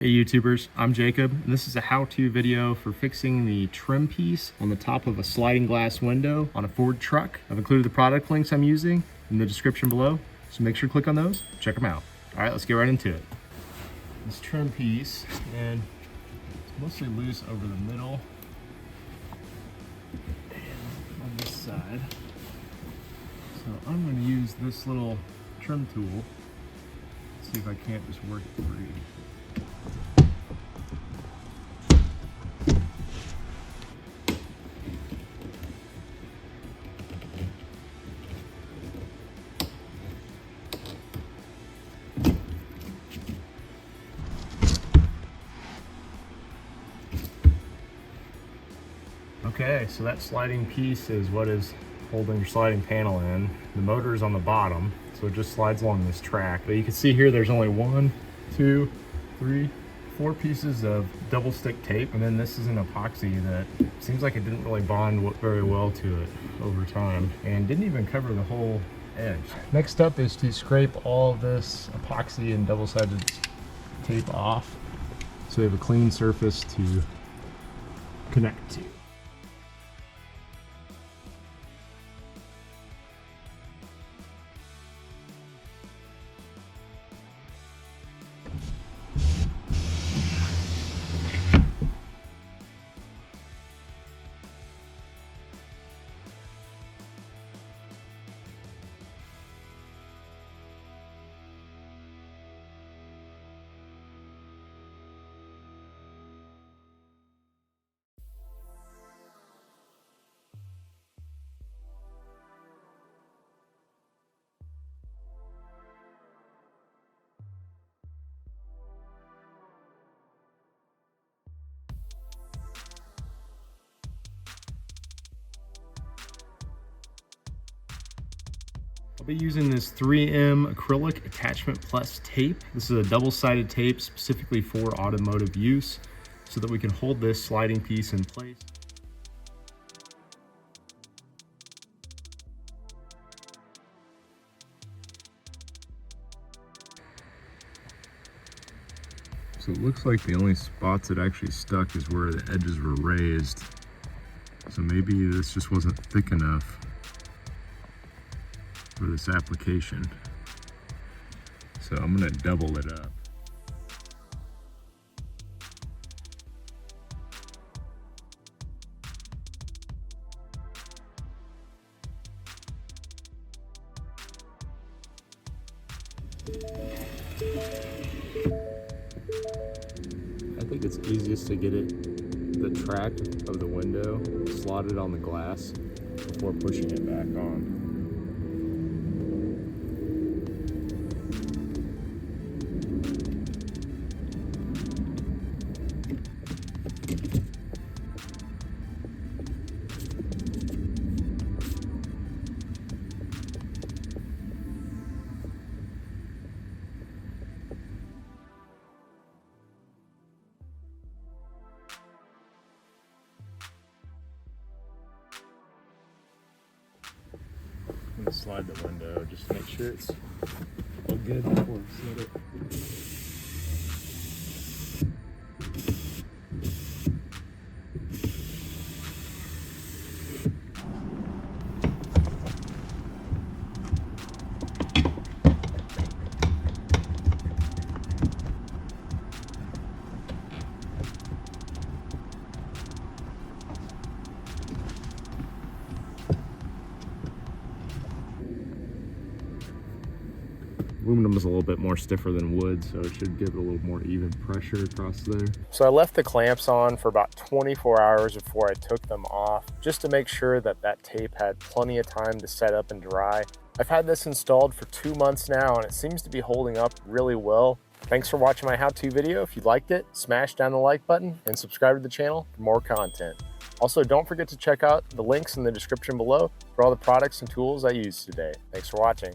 Hey YouTubers, I'm Jacob, and this is a how-to video for fixing the trim piece on the top of a sliding glass window on a Ford truck. I've included the product links I'm using in the description below, so make sure to click on those, check them out. All right, let's get right into it. This trim piece, and it's mostly loose over the middle and on this side. So I'm going to use this little trim tool, see if I can't just work it free. Okay, so that sliding piece is what is holding your sliding panel in. The motor is on the bottom, so it just slides along this track. But you can see here there's only 1, 2, 3, 4 pieces of double stick tape, and then this is an epoxy that seems like it didn't really bond very well to it over time and didn't even cover the whole edge. Next up is to scrape all of this epoxy and double-sided tape off so we have a clean surface to connect to. I'll be using this 3M acrylic attachment plus tape. This is a double-sided tape specifically for automotive use so that we can hold this sliding piece in place. So it looks like the only spots that actually stuck is where the edges were raised. So maybe this just wasn't thick enough for this application. So I'm gonna double it up. I think it's easiest to get the track of the window slotted on the glass before pushing it back on. I'm gonna slide the window just to make sure it's all good before we set it. Aluminum is a little bit more stiffer than wood, so it should give it a little more even pressure across there. So I left the clamps on for about 24 hours before I took them off, just to make sure that that tape had plenty of time to set up and dry. I've had this installed for 2 months now, and it seems to be holding up really well. Thanks for watching my how-to video. If you liked it, smash down the like button and subscribe to the channel for more content. Also, don't forget to check out the links in the description below for all the products and tools I used today. Thanks for watching.